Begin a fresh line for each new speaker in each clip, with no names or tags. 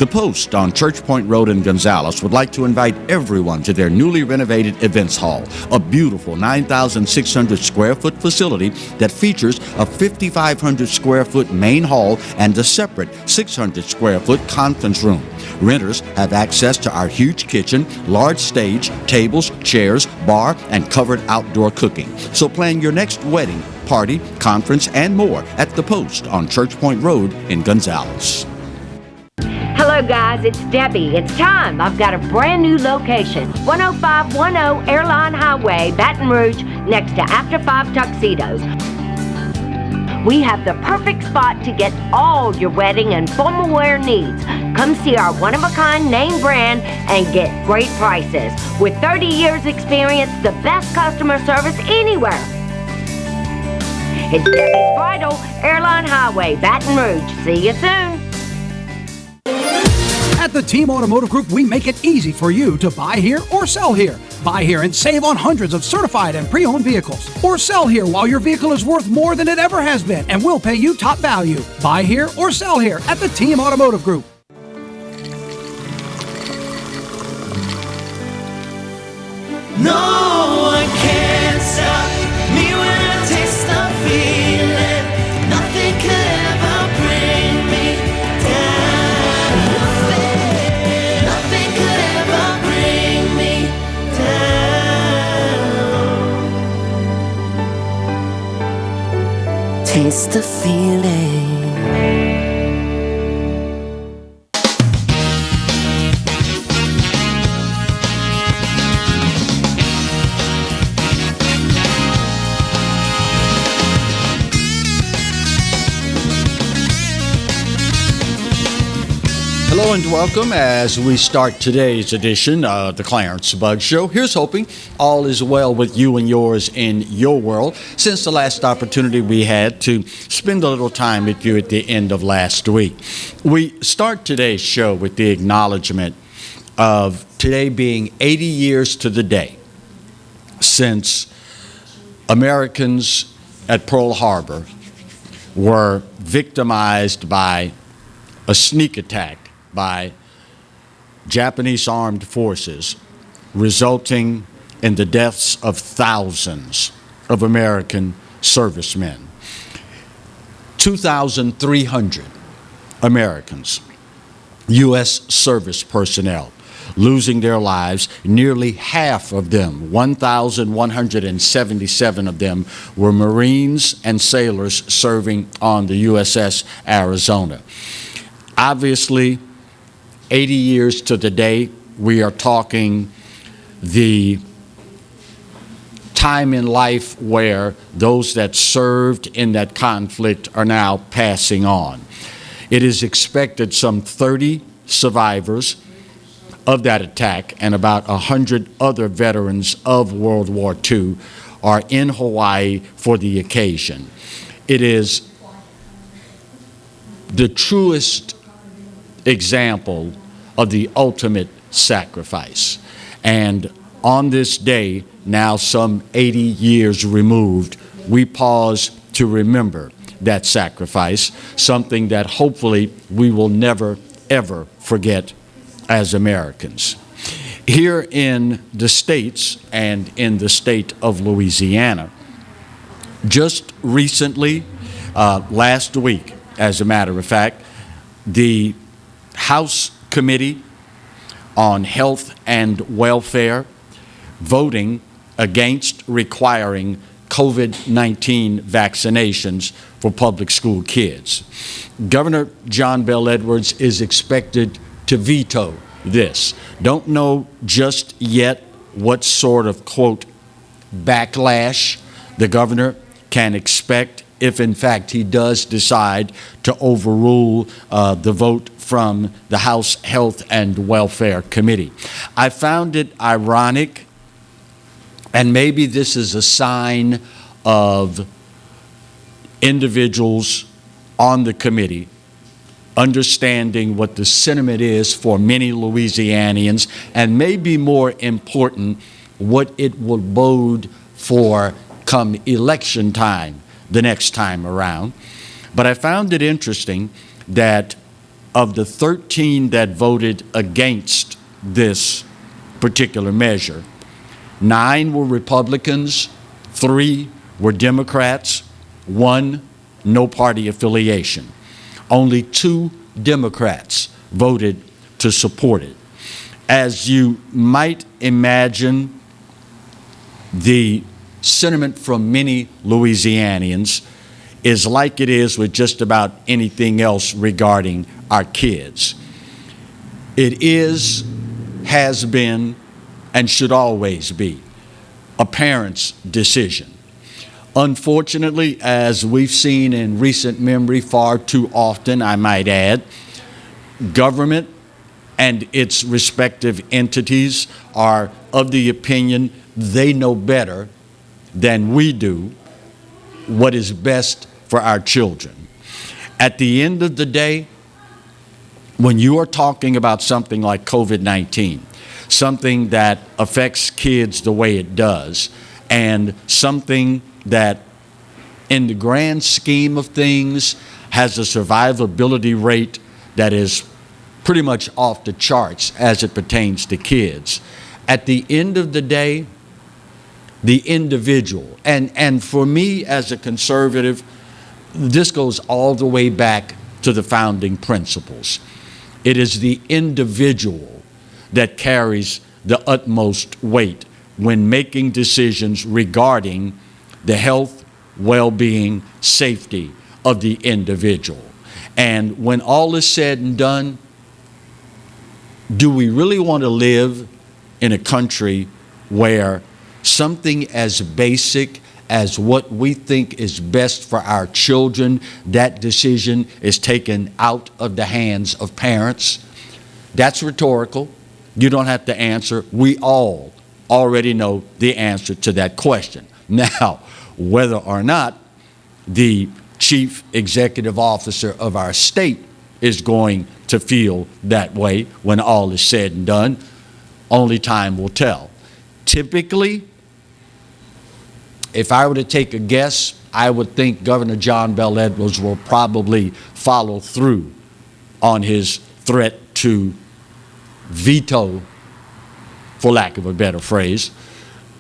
The Post on Church Point Road in Gonzales would like to invite everyone to their newly renovated events hall, a beautiful 9,600 square foot facility that features a 5,500 square foot main hall and a separate 600 square foot conference room. Renters have access to our huge kitchen, large stage, tables, chairs, bar, and covered outdoor cooking. So plan your next wedding, party, conference, and more at The Post on Church Point Road in Gonzales.
Hello guys, it's Debbie. It's time. I've got a brand new location. 10510 Airline Highway, Baton Rouge, next to After 5 Tuxedos. We have the perfect spot to get all your wedding and formal wear needs. Come see our one-of-a-kind name brand and get great prices. With 30 years experience, the best customer service anywhere. It's Debbie's Bridal, Airline Highway, Baton Rouge. See you soon.
At the Team Automotive Group, we make it easy for you to buy here or sell here. Buy here and save on hundreds of certified and pre-owned vehicles. Or sell here while your vehicle is worth more than it ever has been and we'll pay you top value. Buy here or sell here at the Team Automotive Group.
No one can stop me when I taste the feeling. Nothing could ever bring me down. Nothing could ever bring me down. Taste the feeling.
Hello and welcome as we start today's edition of the Clarence Bug Show. Here's hoping all is well with you and yours in your world since the last opportunity we had to spend a little time with you at the end of last week. We start today's show with the acknowledgement of today being 80 years to the day since Americans at Pearl Harbor were victimized by a sneak attack by Japanese armed forces, resulting in the deaths of thousands of American servicemen. 2,300 Americans, U.S. service personnel, losing their lives. Nearly half of them, 1,177 of them, were Marines and sailors serving on the USS Arizona. Obviously, 80 years to the day, we are talking the time in life where those that served in that conflict are now passing on. It is expected some 30 survivors of that attack and about 100 other veterans of World War II are in Hawaii for the occasion. It is the truest example of the ultimate sacrifice. And on this day, now some 80 years removed, we pause to remember that sacrifice, something that hopefully we will never, ever forget as Americans. Here in the States and in the state of Louisiana, just recently, last week, as a matter of fact, the House Committee on Health and Welfare voting against requiring COVID-19 vaccinations for public school kids. Governor John Bel Edwards is expected to veto this. Don't know just yet what sort of, quote, backlash the governor can expect if in fact he does decide to overrule the vote from the House Health and Welfare Committee. I found it ironic, and maybe this is a sign of individuals on the committee understanding what the sentiment is for many Louisianians, and maybe more important, what it will bode for come election time the next time around. But I found it interesting that of the 13 that voted against this particular measure, 9 were Republicans, 3 were Democrats, 1 no party affiliation. Only 2 Democrats voted to support it. As you might imagine, the sentiment from many Louisianians is like it is with just about anything else regarding our kids. It is, has been, and should always be a parent's decision. Unfortunately, as we've seen in recent memory far too often, I might add, government and its respective entities are of the opinion they know better than we do what is best for our children. At the end of the day, when you are talking about something like COVID-19, something that affects kids the way it does, and something that in the grand scheme of things has a survivability rate that is pretty much off the charts as it pertains to kids. At the end of the day, the individual, and for me as a conservative, this goes all the way back to the founding principles. It is the individual that carries the utmost weight when making decisions regarding the health, well-being, safety of the individual. And when all is said and done, do we really want to live in a country where something as basic as what we think is best for our children, that decision is taken out of the hands of parents? That's rhetorical. You don't have to answer. We all already know the answer to that question. Now, whether or not the chief executive officer of our state is going to feel that way when all is said and done, only time will tell. Typically, if I were to take a guess, I would think Governor John Bel Edwards will probably follow through on his threat to veto, for lack of a better phrase,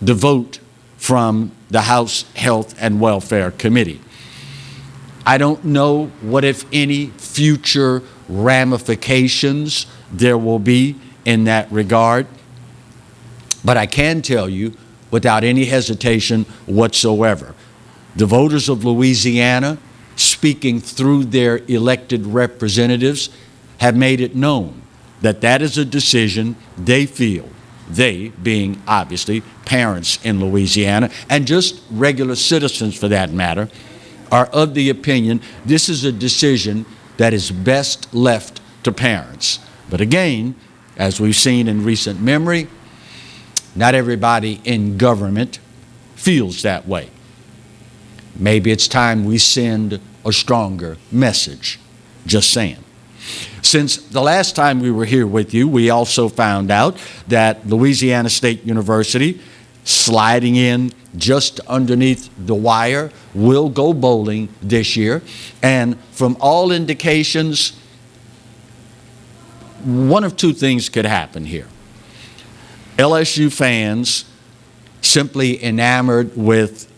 the vote from the House Health and Welfare Committee. I don't know what, if any, future ramifications there will be in that regard, but I can tell you without any hesitation whatsoever, the voters of Louisiana, speaking through their elected representatives, have made it known that that is a decision they feel, they being obviously parents in Louisiana and just regular citizens for that matter, are of the opinion this is a decision that is best left to parents. But again, as we've seen in recent memory, not everybody in government feels that way. Maybe it's time we send a stronger message. Just saying. Since the last time we were here with you, we also found out that Louisiana State University, sliding in just underneath the wire, will go bowling this year. And from all indications, one of two things could happen here. LSU fans, simply enamored with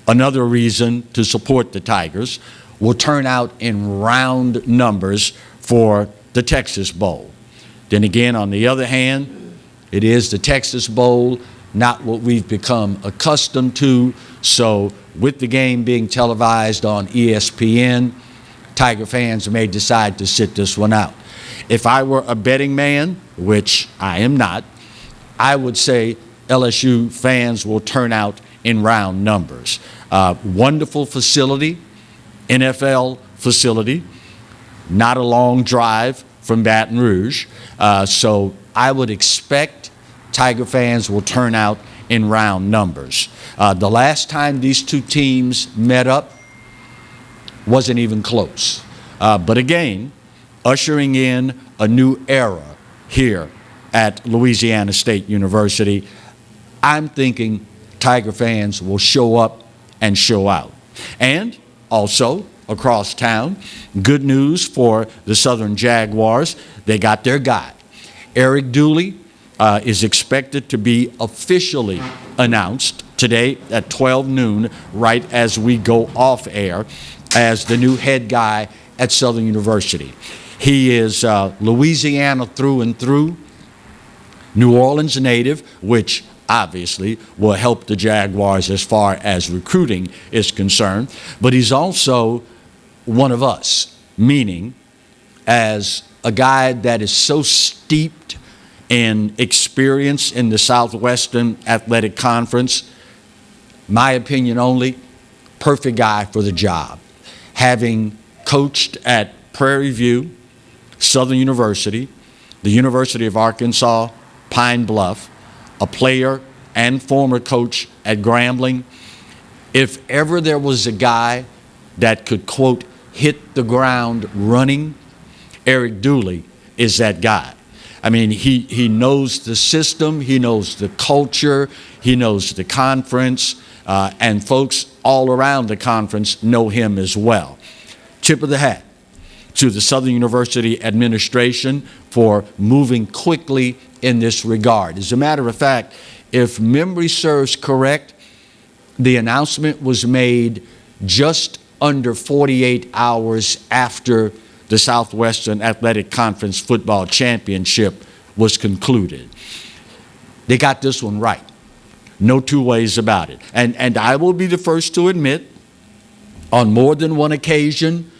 another reason to support the Tigers, will turn out in round numbers for the Texas Bowl. Then again, on the other hand, it is the Texas Bowl, not what we've become accustomed to. So with the game being televised on ESPN, Tiger fans may decide to sit this one out. If I were a betting man, which I am not, I would say LSU fans will turn out in round numbers. Wonderful facility, NFL facility, not a long drive from Baton Rouge. So I would expect Tiger fans will turn out in round numbers. The last time these two teams met up wasn't even close. But again, ushering in a new era here at Louisiana State University, I'm thinking Tiger fans will show up and show out. And also, across town. Good news for the Southern Jaguars. They got their guy. Eric Dooley is expected to be officially announced today at 12 noon, right as we go off air, as the new head guy at Southern University. He is Louisiana through and through, New Orleans native, which obviously will help the Jaguars as far as recruiting is concerned, but he's also one of us, meaning as a guy that is so steeped in experience in the Southwestern Athletic Conference, my opinion only, perfect guy for the job. Having coached at Prairie View, Southern University, the University of Arkansas, Pine Bluff, a player and former coach at Grambling, if ever there was a guy that could, quote, hit the ground running, Eric Dooley is that guy. I mean, he knows the system, he knows the culture, he knows the conference, and folks all around the conference know him as well. Tip of the hat to the Southern University administration for moving quickly in this regard. As a matter of fact, if memory serves correct, the announcement was made just under 48 hours after the Southwestern Athletic Conference Football Championship was concluded. They got this one right. No two ways about it. And I will be the first to admit, on more than one occasion,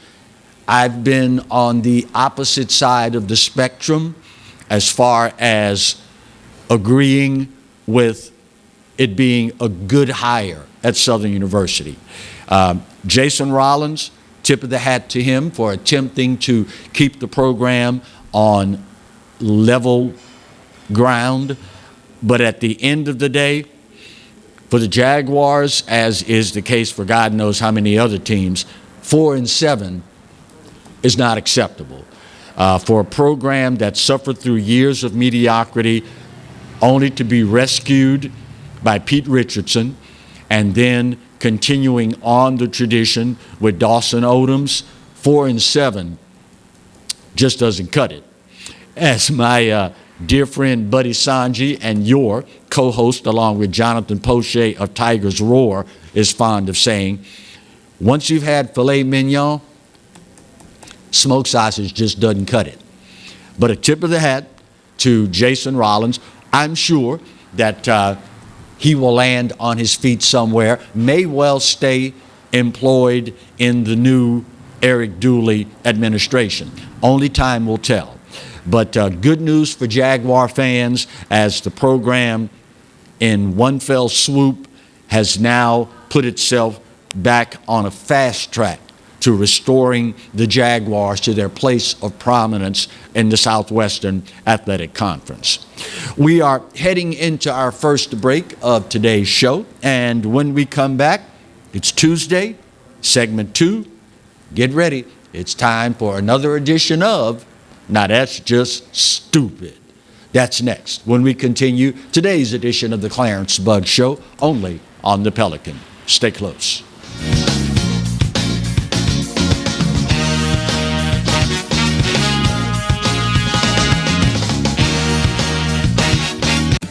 I've been on the opposite side of the spectrum as far as agreeing with it being a good hire at Southern University. Jason Rollins, tip of the hat to him for attempting to keep the program on level ground. But at the end of the day, for the Jaguars, as is the case for God knows how many other teams, 4-7 is not acceptable. For a program that suffered through years of mediocrity, only to be rescued by Pete Richardson, and then continuing on the tradition with Dawson Odoms, 4-7 just doesn't cut it. As my dear friend Buddy Sanji and your co-host, along with Jonathan Poche of Tiger's Roar, is fond of saying, once you've had filet mignon, smoked sausage just doesn't cut it. But a tip of the hat to Jason Rollins. I'm sure that he will land on his feet somewhere, may well stay employed in the new Eric Dooley administration. Only time will tell. But good news for Jaguar fans, as the program in one fell swoop has now put itself back on a fast track to restoring the Jaguars to their place of prominence in the Southwestern Athletic Conference. We are heading into our first break of today's show, and when we come back, it's Tuesday, segment 2. Get ready. It's time for another edition of Now That's Just Stupid. That's next when we continue today's edition of the Clarence Bug Show, only on the Pelican. Stay close.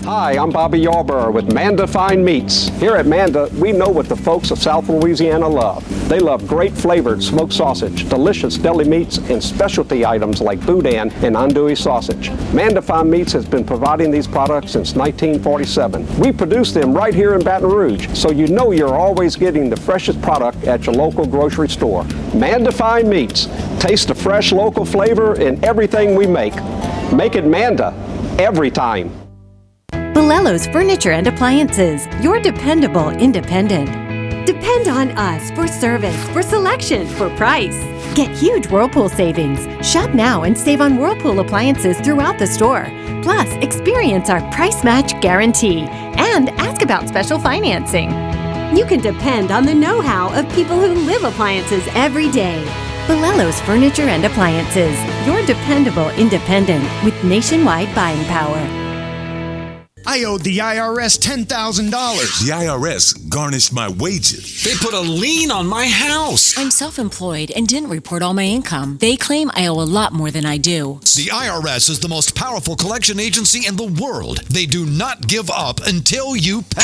Hi, I'm Bobby Yarborough with Manda Fine Meats. Here at Manda, we know what the folks of South Louisiana love. They love great flavored smoked sausage, delicious deli meats, and specialty items like boudin and andouille sausage. Manda Fine Meats has been providing these products since 1947. We produce them right here in Baton Rouge, so you know you're always getting the freshest product at your local grocery store. Manda Fine Meats. Taste the fresh local flavor in everything we make. Make it Manda every time.
Bolello's Furniture and Appliances, your dependable independent. Depend on us for service, for selection, for price. Get huge Whirlpool savings. Shop now and save on Whirlpool appliances throughout the store. Plus, experience our price match guarantee and ask about special financing.
You can depend on the know-how of people who live appliances every day.
Bolello's Furniture and Appliances, your dependable independent with nationwide buying power.
I owed the IRS $10,000.
The IRS garnished my wages.
They put a lien on my house.
I'm self-employed and didn't report all my income. They claim I owe a lot more than I do.
The IRS is the most powerful collection agency in the world. They do not give up until you pay.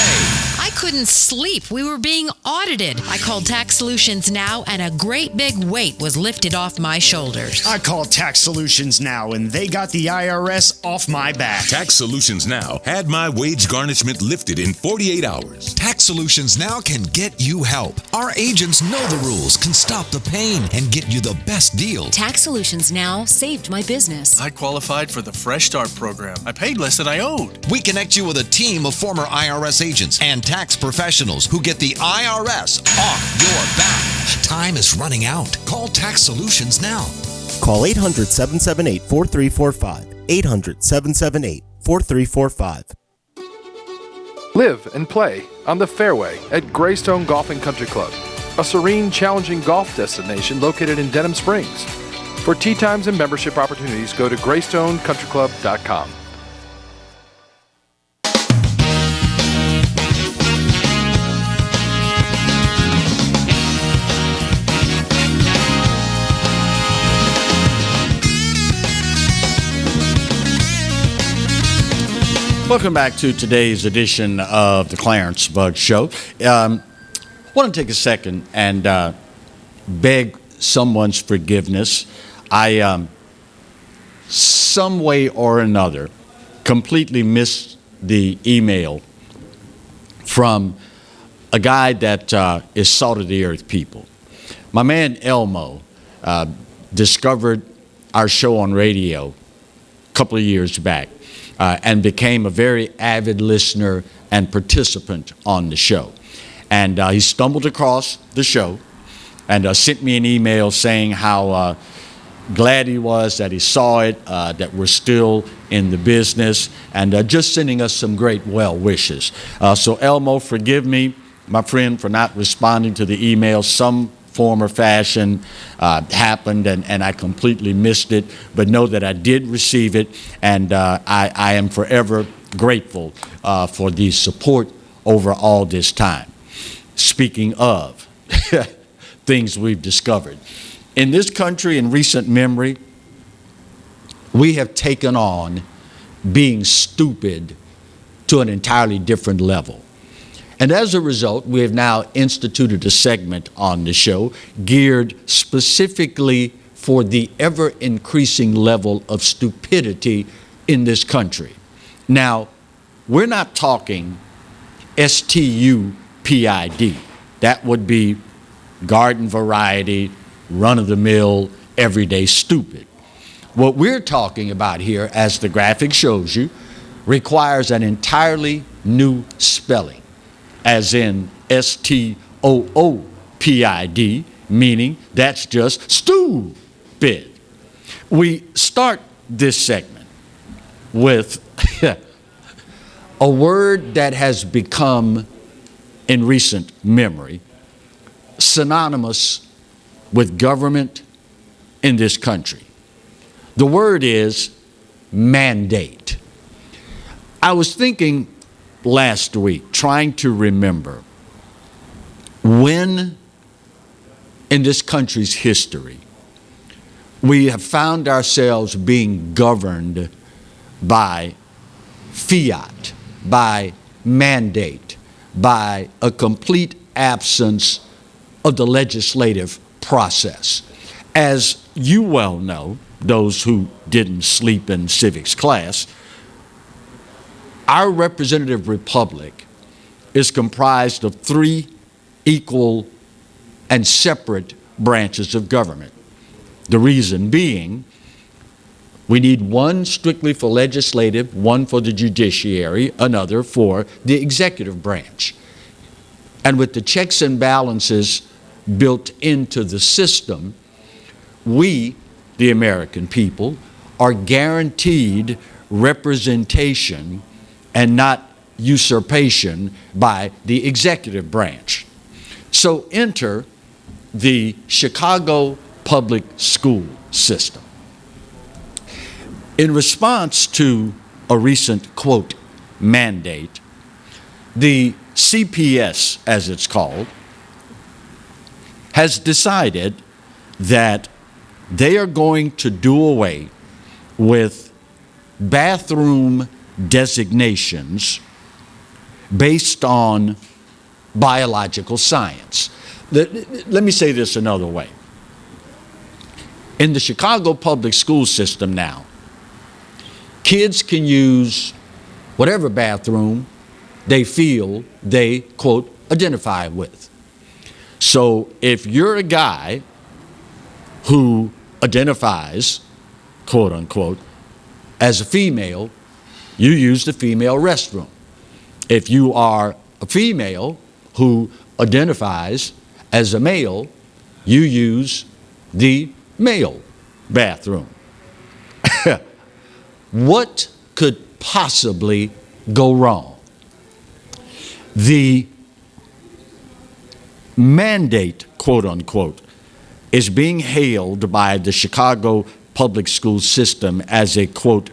I couldn't sleep. We were being audited. I called Tax Solutions Now, and a great big weight was lifted off my shoulders.
I called Tax Solutions Now, and they got the IRS off my back.
Tax Solutions Now had my wage garnishment lifted in 48 hours.
Tax Solutions Now can get you help. Our agents know the rules, can stop the pain, and get you the best deal.
Tax Solutions Now saved my business.
I qualified for the Fresh Start program. I paid less than I owed.
We connect you with a team of former IRS agents and tax professionals who get the IRS off your back. Time is running out. Call Tax Solutions now.
Call 800-778-4345. 800-778-4345.
Live and play on the fairway at Greystone Golf and Country Club, a serene, challenging golf destination located in Denham Springs. For tee times and membership opportunities, go to GreystoneCountryClub.com.
Welcome back to today's edition of the Clarence Bug Show. I want to take a second and beg someone's forgiveness. I, some way or another, completely missed the email from a guy that is salt of the earth people. My man Elmo discovered our show on radio a couple of years back. And became a very avid listener and participant on the show. And he stumbled across the show and sent me an email saying how glad he was that he saw it, that we're still in the business, and just sending us some great well wishes. So Elmo, forgive me, my friend, for not responding to the email. Some form or fashion happened, and I completely missed it. But know that I did receive it, and I am forever grateful for the support over all this time. Speaking of things we've discovered, in this country in recent memory, we have taken on being stupid to an entirely different level. And as a result, we have now instituted a segment on the show geared specifically for the ever-increasing level of stupidity in this country. Now, we're not talking STUPID. That would be garden variety, run-of-the-mill, everyday stupid. What we're talking about here, as the graphic shows you, requires an entirely new spelling, as in STOOPID, meaning that's just stupid. We start this segment with a word that has become, in recent memory, synonymous with government in this country. The word is mandate. I was thinking last week, trying to remember when in this country's history we have found ourselves being governed by fiat, by mandate, by a complete absence of the legislative process. As you well know, those who didn't sleep in civics class, our representative republic is comprised of three equal and separate branches of government. The reason being, we need one strictly for legislative, one for the judiciary, another for the executive branch. And with the checks and balances built into the system, we, the American people, are guaranteed representation and not usurpation by the executive branch. So enter the Chicago public school system. In response to a recent, quote, mandate, the CPS, as it's called, has decided that they are going to do away with bathroom designations based on biological science. Let me say this another way. In the Chicago public school system now, kids can use whatever bathroom they feel they, quote, identify with. So if you're a guy who identifies, quote unquote, as a female, you use the female restroom. If you are a female who identifies as a male, you use the male bathroom. What could possibly go wrong? The mandate, quote unquote, is being hailed by the Chicago public school system as a, quote,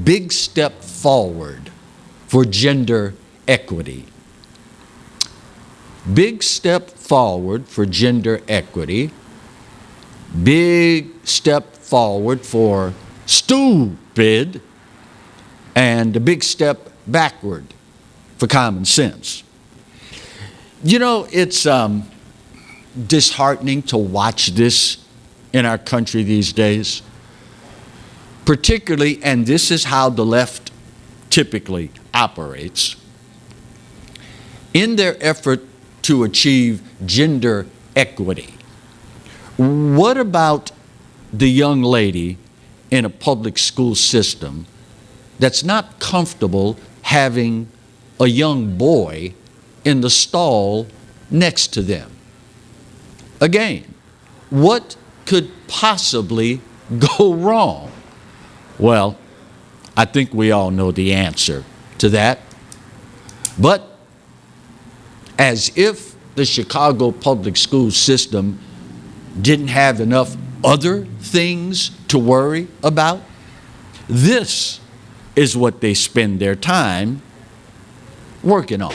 big step forward for gender equity. Big step forward for gender equity. Big step forward for stupid, and a big step backward for common sense. You know, it's disheartening to watch this in our country these days, particularly, and this is how the left typically operates, in their effort to achieve gender equity. What about the young lady in a public school system that's not comfortable having a young boy in the stall next to them? Again, what could possibly go wrong? Well, I think we all know the answer to that. But as if the Chicago public school system didn't have enough other things to worry about, this is what they spend their time working on.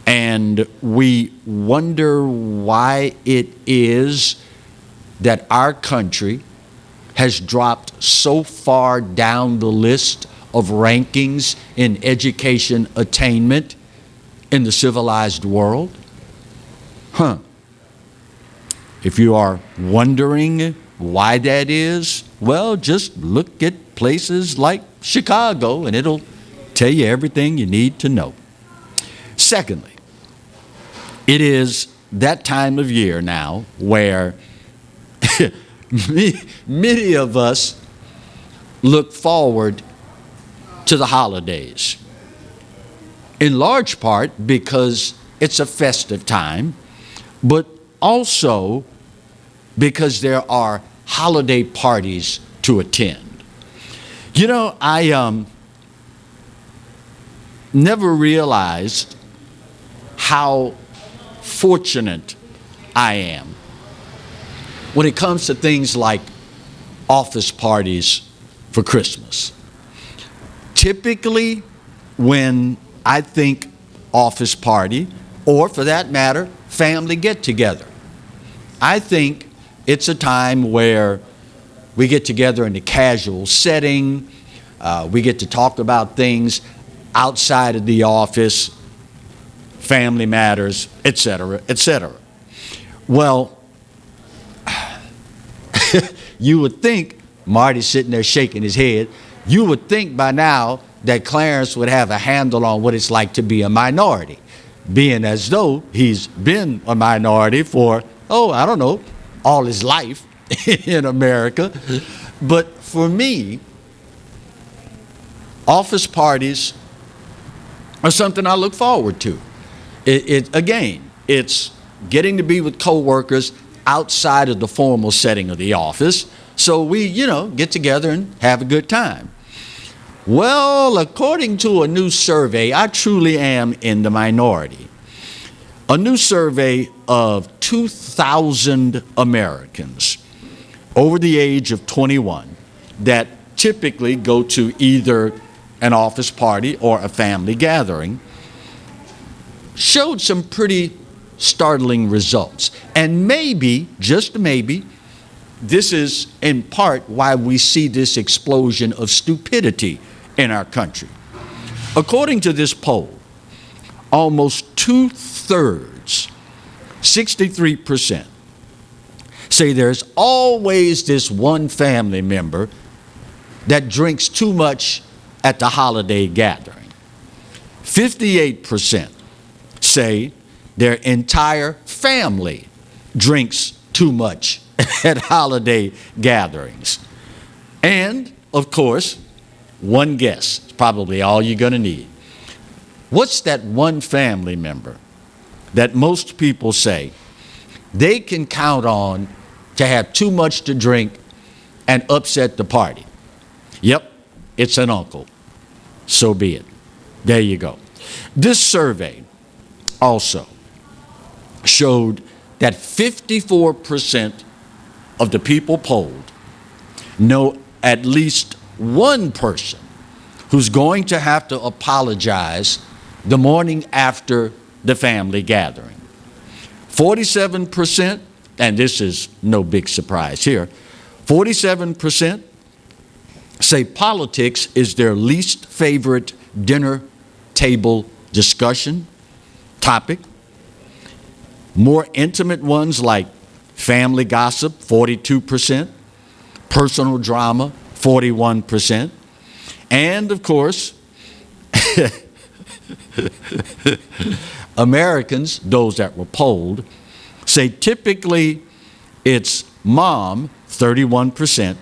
And we wonder why it is that our country has dropped so far down the list of rankings in education attainment in the civilized world. If you are wondering why that is, well, just look at places like Chicago and it'll tell you everything you need to know. Secondly, it is that time of year now where many of us look forward to the holidays, in large part because it's a festive time, but also because there are holiday parties to attend. You know, I never realized how fortunate I am when it comes to things like office parties for Christmas. Typically, when I think office party, or for that matter, family get-together, I think it's a time where we get together in a casual setting, we get to talk about things outside of the office, family matters, etc., etc. Well, you would think, Marty's sitting there shaking his head, you would think by now that Clarence would have a handle on what it's like to be a minority, being as though he's been a minority for, I don't know, all his life in America. But for me, office parties are something I look forward to. Again, it's getting to be with coworkers outside of the formal setting of the office, so we, get together and have a good time. Well, according to a new survey, I truly am in the minority. A new survey of 2,000 Americans over the age of 21 that typically go to either an office party or a family gathering showed some pretty startling results. And maybe, just maybe, this is in part why we see this explosion of stupidity in our country. According to this poll, almost 2/3, 63%, say there's always this one family member that drinks too much at the holiday gathering. 58% say their entire family drinks too much at holiday gatherings. And, of course, one guess is probably all you're going to need. What's that one family member that most people say they can count on to have too much to drink and upset the party? Yep, it's an uncle. So be it. There you go. This survey also showed that 54% of the people polled know at least one person who's going to have to apologize the morning after the family gathering. 47%, and this is no big surprise here, 47% say politics is their least favorite dinner table discussion topic. More intimate ones like family gossip, 42%, personal drama, 41%, and of course, Americans, those that were polled, say typically it's mom, 31%,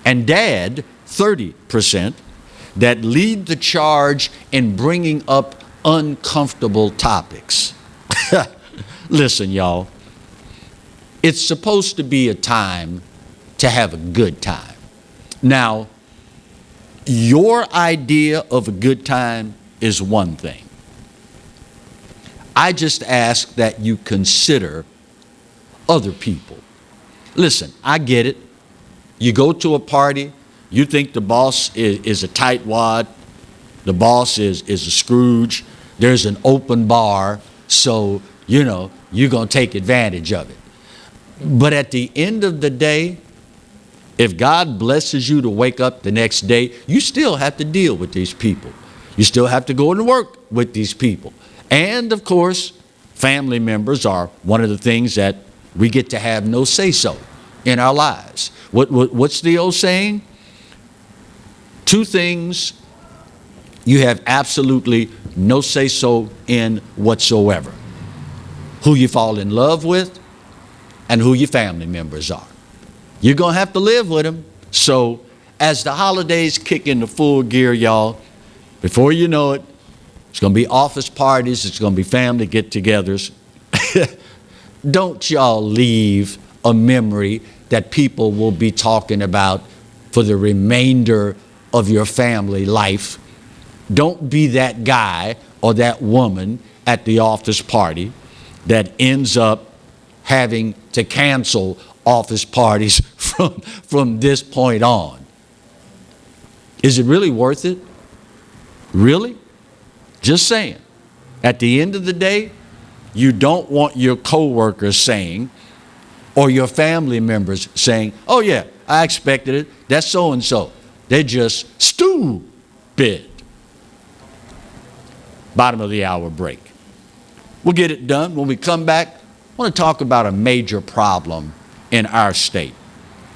and dad, 30%, that lead the charge in bringing up uncomfortable topics. Listen, y'all, it's supposed to be a time to have a good time. Now, your idea of a good time is one thing. I just ask that you consider other people. Listen, I get it. You go to a party, you think the boss is a tightwad, the boss is a Scrooge, there's an open bar, so, you know, you're going to take advantage of it. But at the end of the day, if God blesses you to wake up the next day, you still have to deal with these people. You still have to go to work with these people. And of course, family members are one of the things that we get to have no say-so in our lives. What's the old saying? Two things you have absolutely no say-so in whatsoever. Who you fall in love with and who your family members are. You're going to have to live with them. So as the holidays kick into full gear, y'all, before you know it, it's going to be office parties, it's going to be family get-togethers. Don't y'all leave a memory that people will be talking about for the remainder of your family life. Don't be that guy or that woman at the office party that ends up having to cancel office parties from this point on. Is it really worth it? Really? Just saying. At the end of the day, you don't want your coworkers saying, or your family members saying, oh yeah, I expected it, that's so-and-so. They're just stupid. Bottom of the hour break. We'll get it done. When we come back, I want to talk about a major problem in our state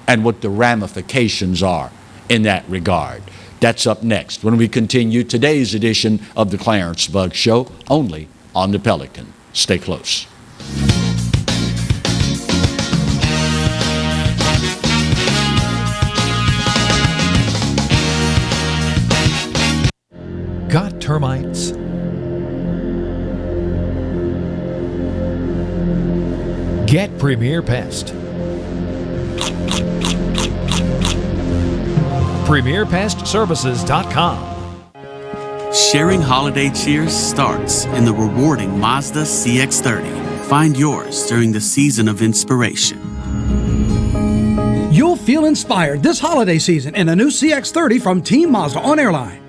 and what the ramifications are in that regard. That's up next when we continue today's edition of the Clarence Bug Show, only on the Pelican. Stay close.
Got termites? Get Premier Pest. PremierPestServices.com.
Sharing holiday cheers starts in the rewarding Mazda CX-30. Find yours during the season of inspiration.
You'll feel inspired this holiday season in a new CX-30 from Team Mazda on Airline.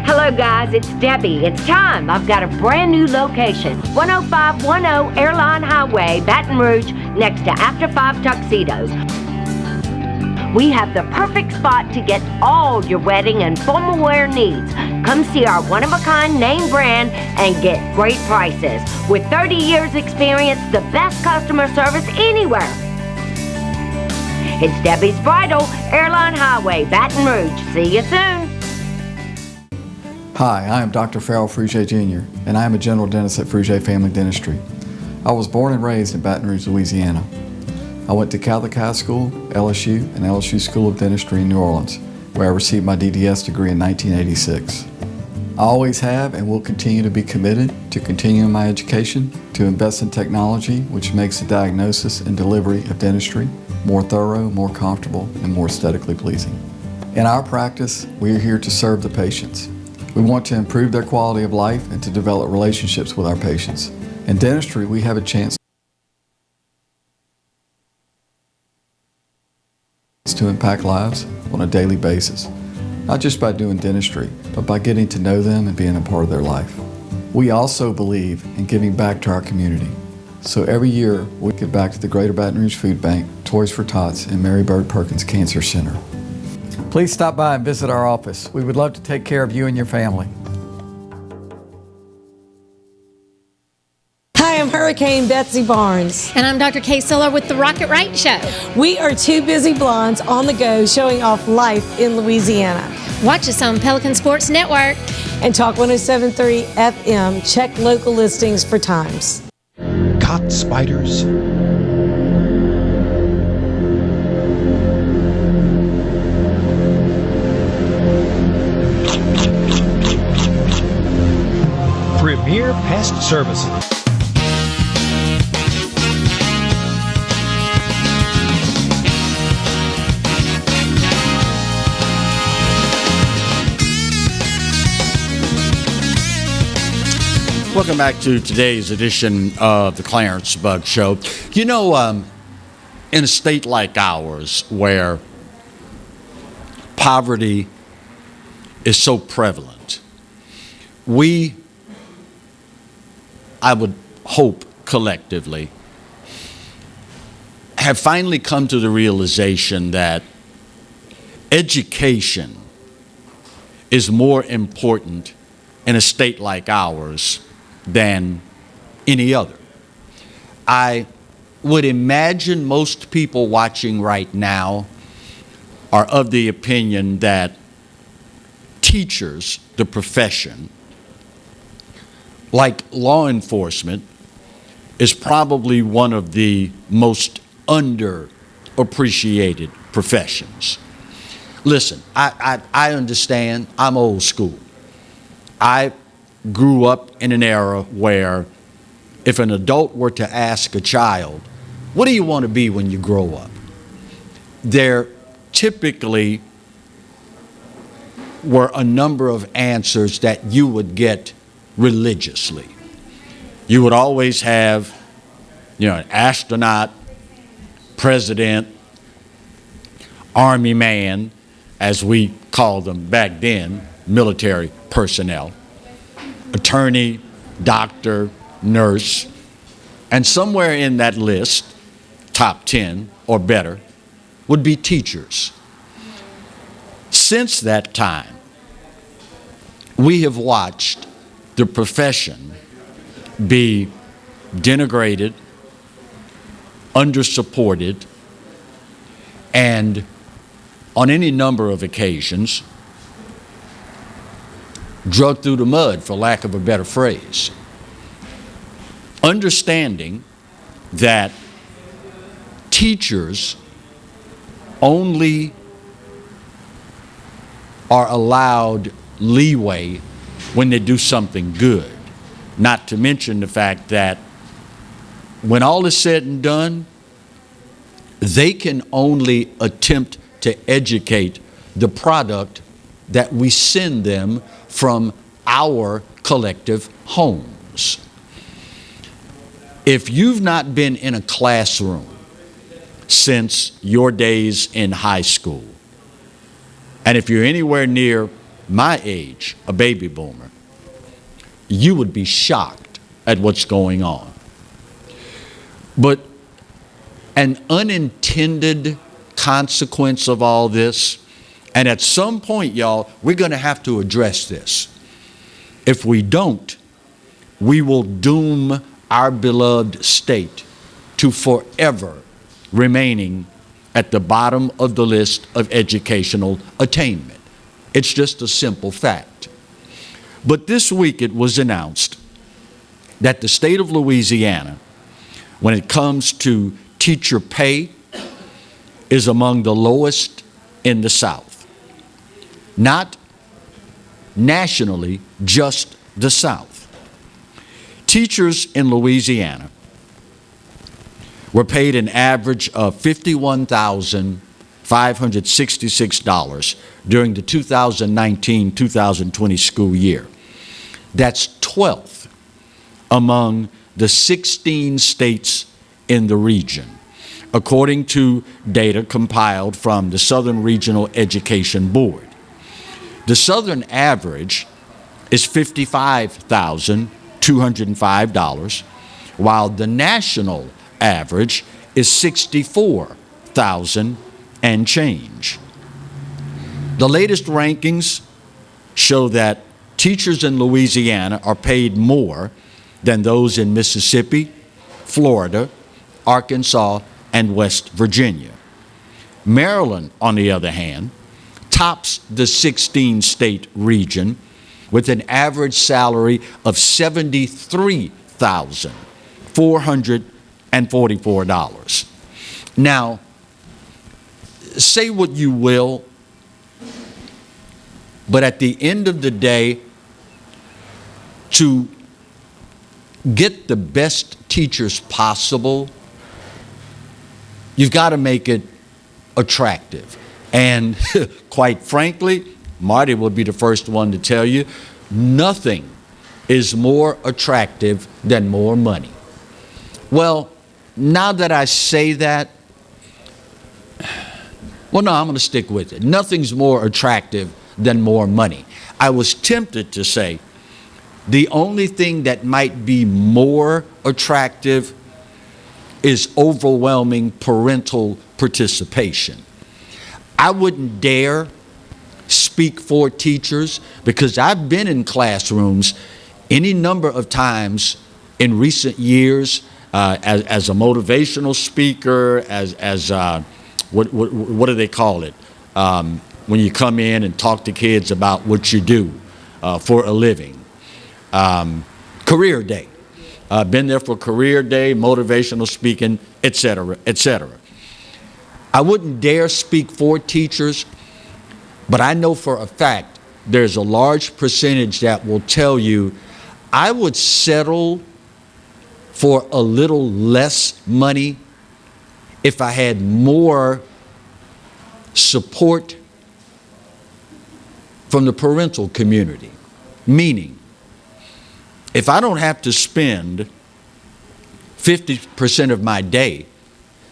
Hello guys, it's Debbie. It's time. I've got a brand new location. 10510 Airline Highway, Baton Rouge, next to After 5 Tuxedos. We have the perfect spot to get all your wedding and formal wear needs. Come see our one-of-a-kind name brand and get great prices. With 30 years experience, the best customer service anywhere. It's Debbie's Bridal, Airline Highway, Baton Rouge. See you soon.
Hi, I am Dr. Farrell Frugier Jr., and I am a general dentist at Frugier Family Dentistry. I was born and raised in Baton Rouge, Louisiana. I went to Catholic High School, LSU, and LSU School of Dentistry in New Orleans, where I received my DDS degree in 1986. I always have and will continue to be committed to continuing my education, to invest in technology which makes the diagnosis and delivery of dentistry more thorough, more comfortable, and more aesthetically pleasing. In our practice, we are here to serve the patients. We want to improve their quality of life and to develop relationships with our patients. In dentistry, we have a chance to impact lives on a daily basis, not just by doing dentistry, but by getting to know them and being a part of their life. We also believe in giving back to our community. So every year, we give back to the Greater Baton Rouge Food Bank, Toys for Tots, and Mary Bird Perkins Cancer Center. Please stop by and visit our office. We would love to take care of you and your family.
Hi, I'm Hurricane Betsy Barnes.
And I'm Dr. Kay Siller with The Rocket Right Show.
We are two busy blondes on the go showing off life in Louisiana.
Watch us on Pelican Sports Network.
And Talk 107.3 FM. Check local listings for times.
Caught spiders. Premier Pest Services.
Welcome back to today's edition of the Clarence Bug Show. You know, in a state like ours where poverty is so prevalent, I would hope collectively, have finally come to the realization that education is more important in a state like ours than any other. I would imagine most people watching right now are of the opinion that teachers, the profession, like law enforcement, is probably one of the most underappreciated professions. Listen, I understand, I'm old school. I grew up in an era where if an adult were to ask a child, what do you want to be when you grow up? There typically were a number of answers that you would get religiously. You would always have, an astronaut, president, army man, as we called them back then, military personnel, attorney, doctor, nurse, and somewhere in that list, top 10 or better, would be teachers. Since that time, we have watched the profession be denigrated, undersupported, and on any number of occasions, drugged through the mud, for lack of a better phrase. Understanding that teachers only are allowed leeway when they do something good, not to mention the fact that when all is said and done, they can only attempt to educate the product that we send them from our collective homes. If you've not been in a classroom since your days in high school, and if you're anywhere near my age, a baby boomer, you would be shocked at what's going on. But an unintended consequence of all this, and at some point, y'all, we're going to have to address this. If we don't, we will doom our beloved state to forever remaining at the bottom of the list of educational attainment. It's just a simple fact. But this week it was announced that the state of Louisiana, when it comes to teacher pay, is among the lowest in the South. Not nationally, just the South. Teachers in Louisiana were paid an average of $51,566 during the 2019-2020 school year. That's 12th among the 16 states in the region, according to data compiled from the Southern Regional Education Board. The Southern average is $55,205, while the national average is $64,000 and change. The latest rankings show that teachers in Louisiana are paid more than those in Mississippi, Florida, Arkansas, and West Virginia. Maryland, on the other hand, tops the 16-state region with an average salary of $73,444. Now, say what you will, but at the end of the day, to get the best teachers possible, you've got to make it attractive. And quite frankly, Marty will be the first one to tell you, nothing is more attractive than more money. Well, now that I say that, well, no, I'm going to stick with it. Nothing's more attractive than more money. I was tempted to say the only thing that might be more attractive is overwhelming parental participation. I wouldn't dare speak for teachers because I've been in classrooms any number of times in recent years as a motivational speaker, what do they call it? When you come in and talk to kids about what you do for a living. Career day. Been there for career day, motivational speaking, etc., etc. I wouldn't dare speak for teachers, but I know for a fact there's a large percentage that will tell you, I would settle for a little less money if I had more support from the parental community. Meaning, if I don't have to spend 50% of my day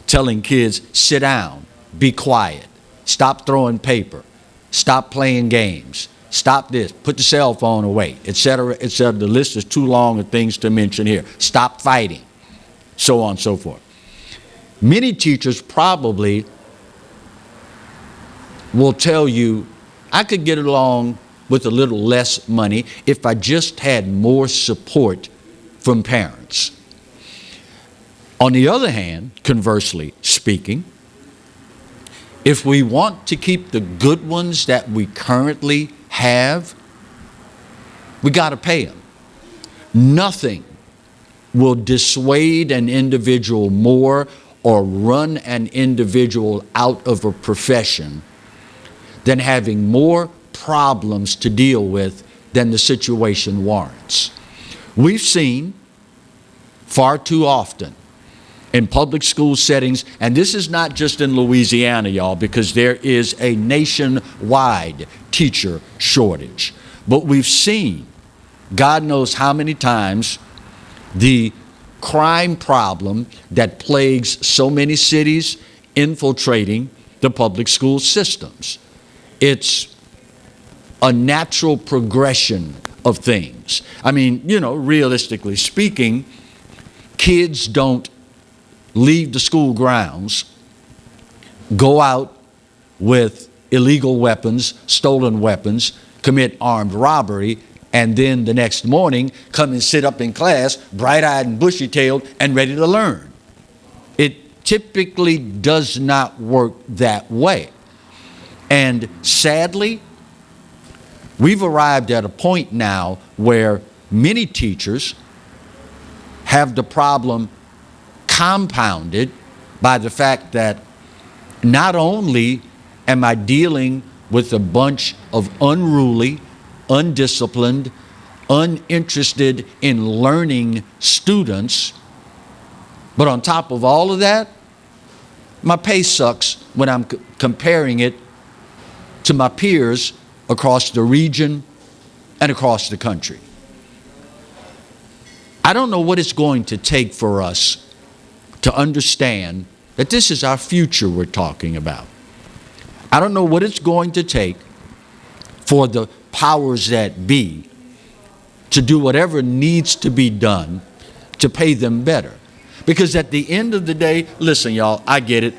telling kids, sit down, be quiet, stop throwing paper, stop playing games, stop this, put the cell phone away, etc., etc. The list is too long of things to mention here. Stop fighting, so on and so forth. Many teachers probably will tell you, I could get along with a little less money if I just had more support from parents. On the other hand, conversely speaking, if we want to keep the good ones that we currently have, we got to pay them. Nothing will dissuade an individual more or run an individual out of a profession than having more problems to deal with than the situation warrants. We've seen far too often in public school settings, and this is not just in Louisiana, y'all, because there is a nationwide teacher shortage. But we've seen, God knows how many times, the crime problem that plagues so many cities infiltrating the public school systems. It's a natural progression of things. I mean, you know, realistically speaking, kids don't leave the school grounds, go out with illegal weapons, stolen weapons, commit armed robbery, and then the next morning come and sit up in class, bright-eyed and bushy-tailed and ready to learn. It typically does not work that way. And sadly, we've arrived at a point now where many teachers have the problem compounded by the fact that not only am I dealing with a bunch of unruly, undisciplined, uninterested in learning students, but on top of all of that, my pay sucks when I'm comparing it to my peers across the region and across the country. I don't know what it's going to take for us to understand that this is our future we're talking about. I don't know what it's going to take for the powers that be to do whatever needs to be done to pay them better. Because at the end of the day, listen, y'all, I get it.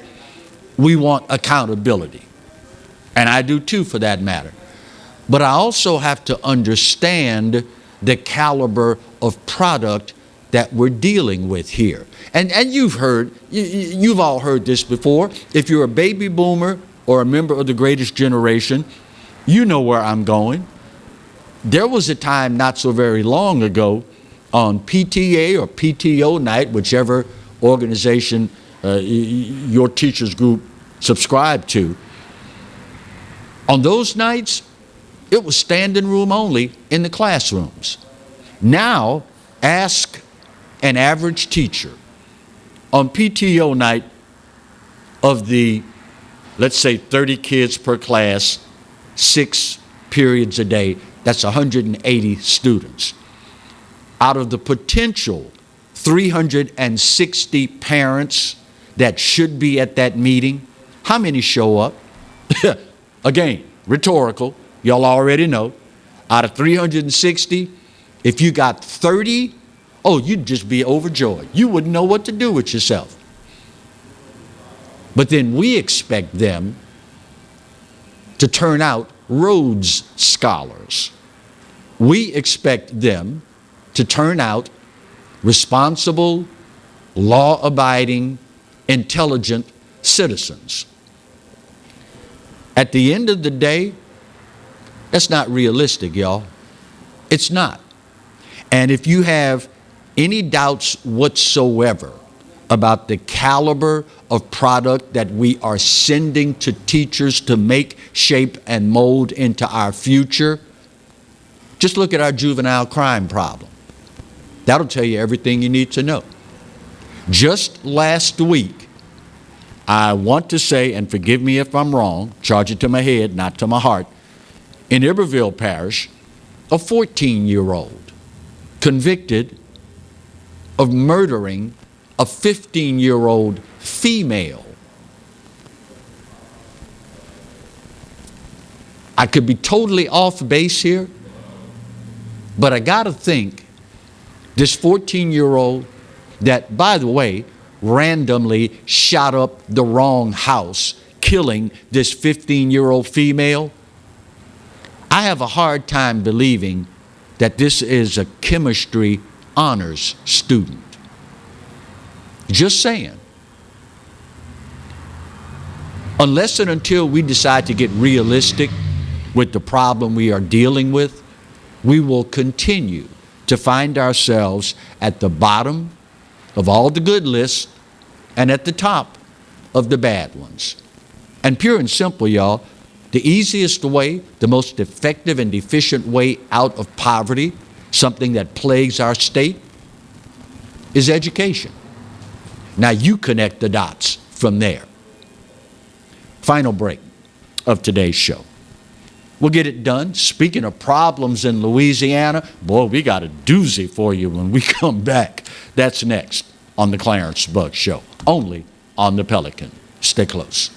We want accountability. And I do too, for that matter. But I also have to understand the caliber of product that we're dealing with here. And you've all heard this before. If you're a baby boomer or a member of the greatest generation, you know where I'm going. There was a time not so very long ago on PTA or PTO night, whichever organization your teachers group subscribed to. On those nights, it was standing room only in the classrooms. Now, ask an average teacher on PTO night of the, let's say, 30 kids per class, 6 periods a day, that's 180 students. Out of the potential 360 parents that should be at that meeting, how many show up? Again, rhetorical, y'all already know. Out of 360, if you got 30, oh, you'd just be overjoyed. You wouldn't know what to do with yourself. But then we expect them to turn out Rhodes Scholars. We expect them to turn out responsible, law-abiding, intelligent citizens. At the end of the day, that's not realistic, y'all. It's not. And if you have any doubts whatsoever about the caliber of product that we are sending to teachers to make, shape, and mold into our future, just look at our juvenile crime problem. That'll tell you everything you need to know. Just last week, I want to say, and forgive me if I'm wrong, charge it to my head, not to my heart, in Iberville Parish, a 14-year-old convicted of murdering a 15-year-old female. I could be totally off base here, but I gotta think this 14-year-old that, by the way, randomly shot up the wrong house, killing this 15-year-old female, I have a hard time believing that this is a chemistry honors student. Just saying. Unless and until we decide to get realistic with the problem we are dealing with, we will continue to find ourselves at the bottom of all the good lists and at the top of the bad ones. And pure and simple, y'all, the easiest way, the most effective and efficient way out of poverty, something that plagues our state, is education. Now you connect the dots from there. Final break of today's show. We'll get it done. Speaking of problems in Louisiana, boy, we got a doozy for you when we come back. That's next on the Clarence Buck Show, only on the Pelican. Stay close.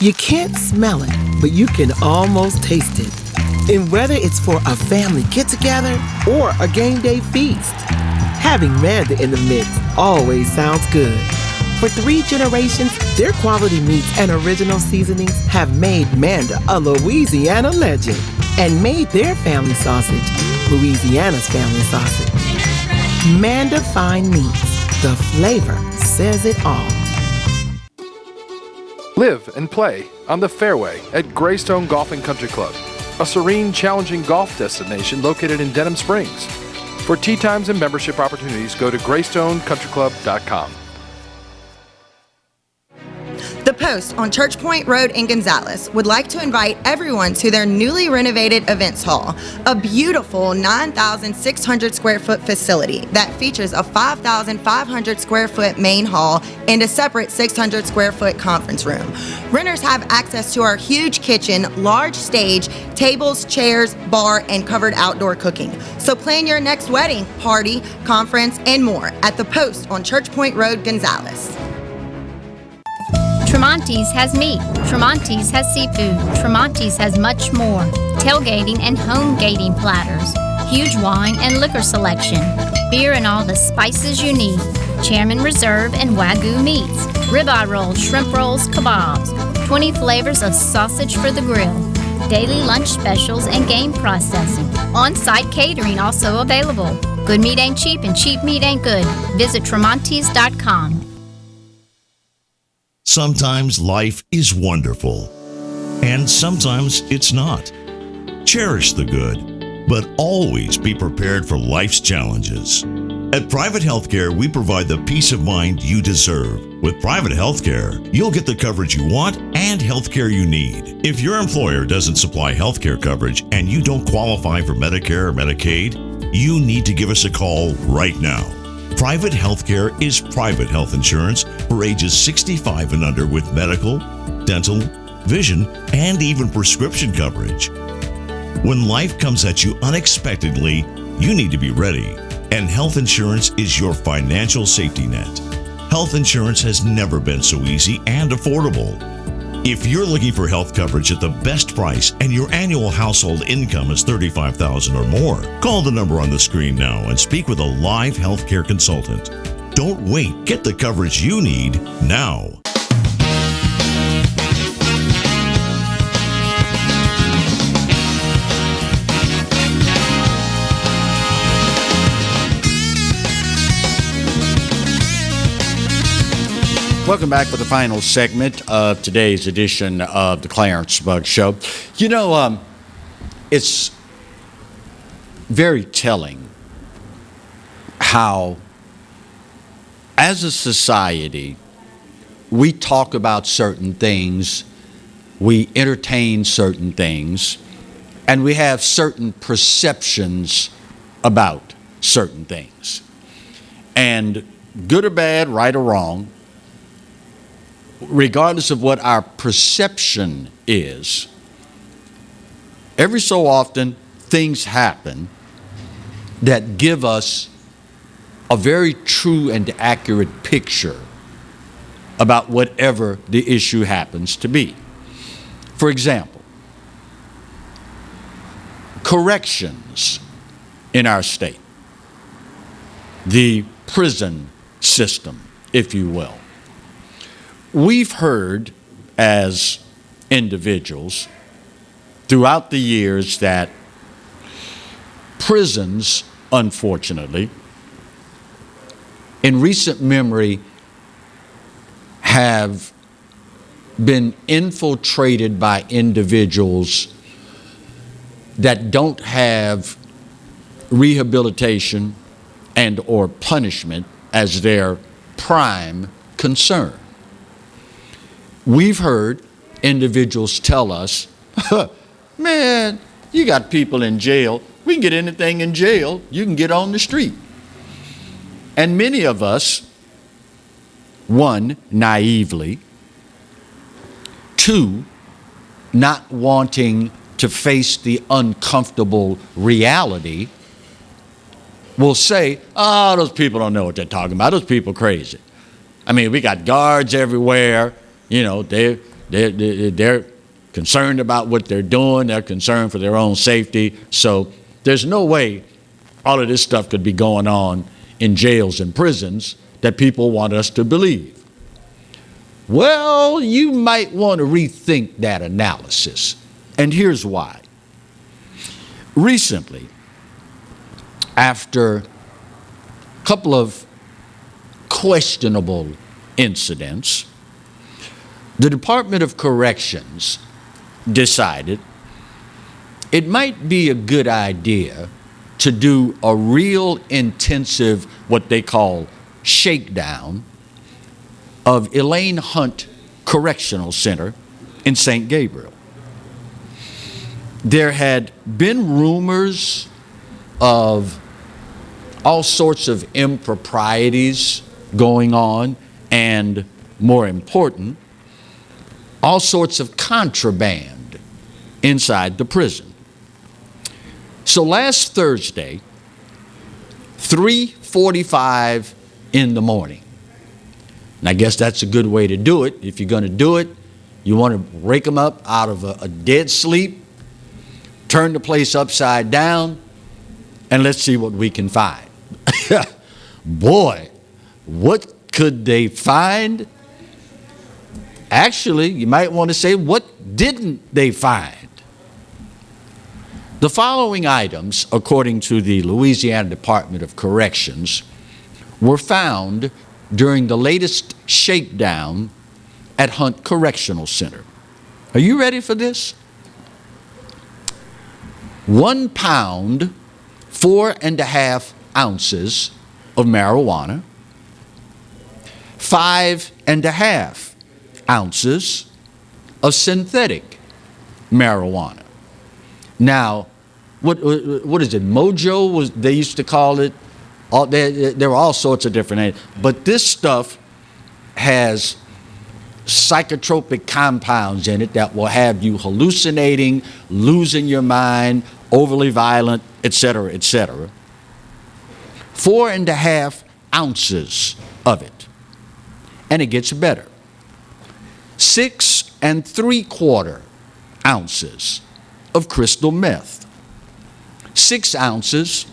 You can't smell it, but you can almost taste it. And whether it's for a family get-together or a game day feast, having Manda in the mix always sounds good. For 3 generations, their quality meats and original seasonings have made Manda a Louisiana legend and made their family sausage Louisiana's family sausage. Manda Fine Meats. The flavor says it all.
Live and play on the fairway at Greystone Golf and Country Club, a serene, challenging golf destination located in Denham Springs. For tee times and membership opportunities, go to greystonecountryclub.com.
The Post on Church Point Road in Gonzales would like to invite everyone to their newly renovated events hall, a beautiful 9,600 square foot facility that features a 5,500 square foot main hall and a separate 600 square foot conference room. Renters have access to our huge kitchen, large stage, tables, chairs, bar, and covered outdoor cooking. So plan your next wedding, party, conference, and more at The Post on Church Point Road, Gonzales.
Tremonti's has meat, Tremonti's has seafood, Tremonti's has much more. Tailgating and home gating platters, huge wine and liquor selection, beer and all the spices you need, Chairman Reserve and Wagyu meats, ribeye rolls, shrimp rolls, kebabs, 20 flavors of sausage for the grill, daily lunch specials and game processing. On-site catering also available. Good meat ain't cheap and cheap meat ain't good. Visit Tremonti's.com.
Sometimes life is wonderful, and sometimes it's not. Cherish the good, but always be prepared for life's challenges. At Private Healthcare, we provide the peace of mind you deserve. With Private Healthcare, you'll get the coverage you want and healthcare you need. If your employer doesn't supply healthcare coverage and you don't qualify for Medicare or Medicaid, you need to give us a call right now. Private healthcare is private health insurance for ages 65 and under with medical, dental, vision, and even prescription coverage. When life comes at you unexpectedly, you need to be ready, and health insurance is your financial safety net. Health insurance has never been so easy and affordable. If you're looking for health coverage at the best price and your annual household income is $35,000 or more, call the number on the screen now and speak with a live healthcare consultant. Don't wait. Get the coverage you need now.
Welcome back for the final segment of today's edition of the Clarence Bug Show. You know, it's very telling how, as a society, we talk about certain things, we entertain certain things, and we have certain perceptions about certain things. And good or bad, right or wrong, regardless of what our perception is, every so often things happen that give us a very true and accurate picture about whatever the issue happens to be. For example, corrections in our state, the prison system, if you will. We've heard as individuals throughout the years that prisons, unfortunately, in recent memory have been infiltrated by individuals that don't have rehabilitation and or punishment as their prime concern. We've heard individuals tell us, man, you got people in jail. We can get anything in jail. You can get on the street. And many of us, one, naively, two, not wanting to face the uncomfortable reality, will say, oh, those people don't know what they're talking about. Those people crazy. I mean, we got guards everywhere. You know, they're They're concerned about what they're doing. They're concerned for their own safety. So there's no way all of this stuff could be going on in jails and prisons that people want us to believe. Well, you might want to rethink that analysis. And here's why. Recently, after a couple of questionable incidents, the Department of Corrections decided it might be a good idea to do a real intensive, what they call shakedown, of Elaine Hunt Correctional Center in St. Gabriel. There had been rumors of all sorts of improprieties going on, and more important, all sorts of contraband inside the prison. So last Thursday, 3:45 in the morning, and I guess that's a good way to do it. If you're going to do it, you want to wake them up out of a dead sleep, turn the place upside down, and let's see what we can find. Boy, what could they find? Actually, you might want to say, what didn't they find? The following items, according to the Louisiana Department of Corrections, were found during the latest shakedown at Hunt Correctional Center. Are you ready for this? 1 pound, 4.5 ounces of marijuana, 5.5 ounces of synthetic marijuana. Now, what is it? Mojo they used to call it. There were all sorts of different names, but this stuff has psychotropic compounds in it that will have you hallucinating, losing your mind, overly violent, etc., etc. 4.5 ounces of it. And it gets better. 6 3/4 ounces of crystal meth. 6 ounces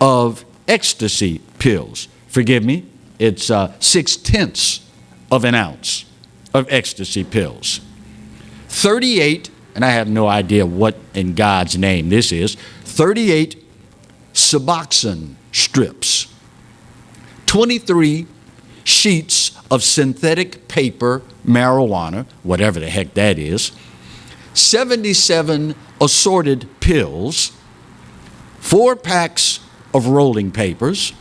of ecstasy pills. Forgive me, it's 6/10 of an ounce of ecstasy pills. 38, and I have no idea what in God's name this is, 38 Suboxone strips. 23 sheets of synthetic paper marijuana, whatever the heck that is. 77 assorted pills. 4 packs of rolling papers.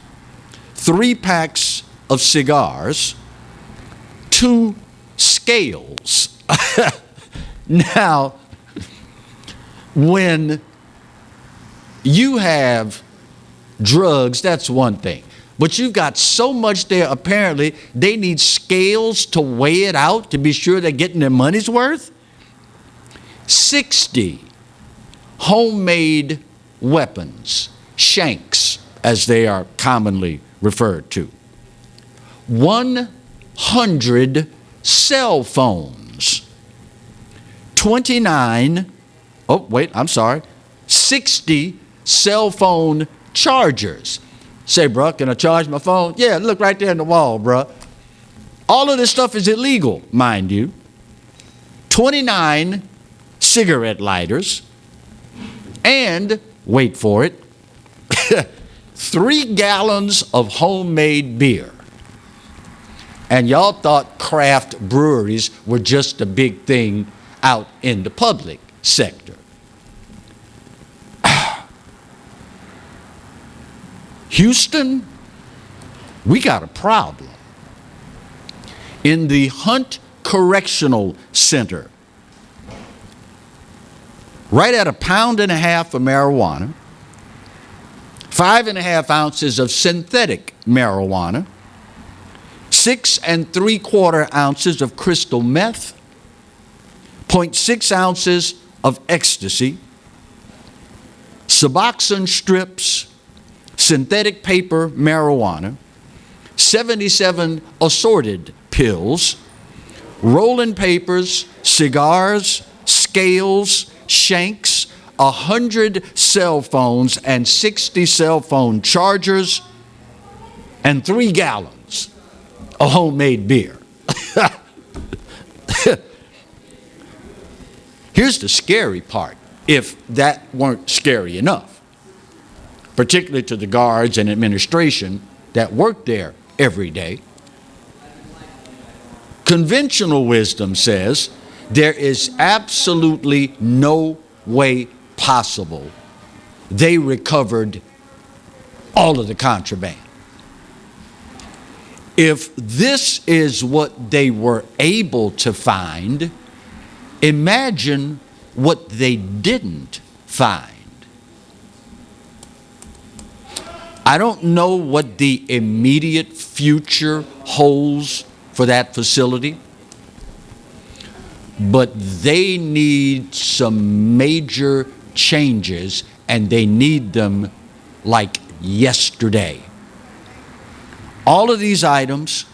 3 packs of cigars. 2 scales. Now, when you have drugs, that's one thing. But you've got so much there, apparently, they need scales to weigh it out to be sure they're getting their money's worth. 60 homemade weapons, shanks, as they are commonly referred to. 100 cell phones. 60 cell phone chargers. Say, bruh, can I charge my phone? Yeah, look right there in the wall, bruh. All of this stuff is illegal, mind you. 29 cigarette lighters, and, wait for it, 3 gallons of homemade beer. And y'all thought craft breweries were just a big thing out in the public sector. Houston, we got a problem. In the Hunt Correctional Center, right at 1.5 pounds of marijuana, 5.5 ounces of synthetic marijuana, 6 3/4 ounces of crystal meth, 0.6 ounces of ecstasy, Suboxone strips, synthetic paper marijuana, 77 assorted pills, rolling papers, cigars, scales, shanks, 100 cell phones and 60 cell phone chargers, and 3 gallons of homemade beer. Here's the scary part, if that weren't scary enough, particularly to the guards and administration that work there every day. Conventional wisdom says there is absolutely no way possible they recovered all of the contraband. If this is what they were able to find, imagine what they didn't find. I don't know what the immediate future holds for that facility, but they need some major changes, and they need them like yesterday. All of these items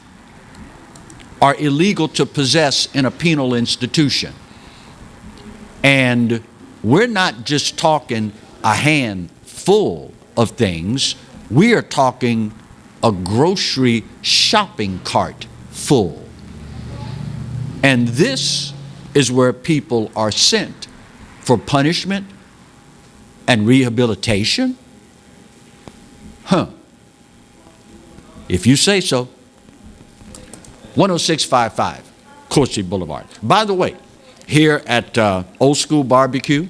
are illegal to possess in a penal institution. And we're not just talking a handful of things, we are talking a grocery shopping cart full. And this is where people are sent for punishment and rehabilitation? Huh. If you say so. 10655 Coursey Boulevard. By the way, here at Old School Barbecue,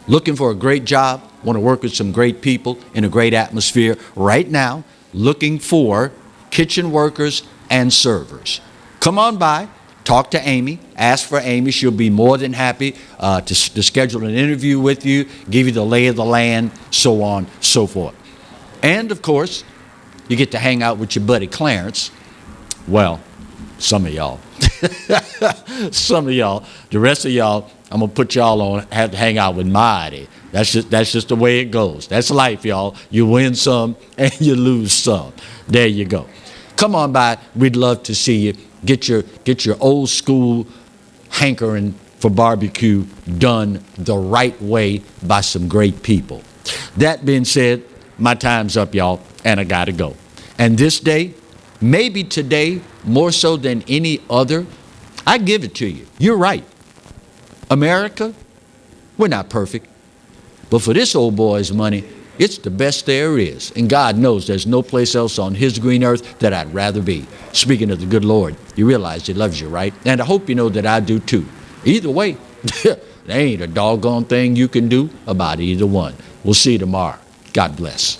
looking for a great job, want to work with some great people in a great atmosphere right now, looking for kitchen workers and servers. Come on by, talk to Amy, ask for Amy. She'll be more than happy to schedule an interview with you, give you the lay of the land, so on, so forth. And of course, you get to hang out with your buddy Clarence. Well, some of y'all. Some of y'all. The rest of y'all, I'm going to put y'all on, have to hang out with Marty. That's just the way it goes. That's life, y'all. You win some and you lose some. There you go. Come on by. We'd love to see you. Get your old school hankering for barbecue done the right way by some great people. That being said, my time's up, y'all, and I got to go. And this day, maybe today, more so than any other, I give it to you. You're right. America, we're not perfect. But for this old boy's money, it's the best there is. And God knows there's no place else on his green earth that I'd rather be. Speaking of the good Lord, you realize he loves you, right? And I hope you know that I do too. Either way, there ain't a doggone thing you can do about either one. We'll see you tomorrow. God bless.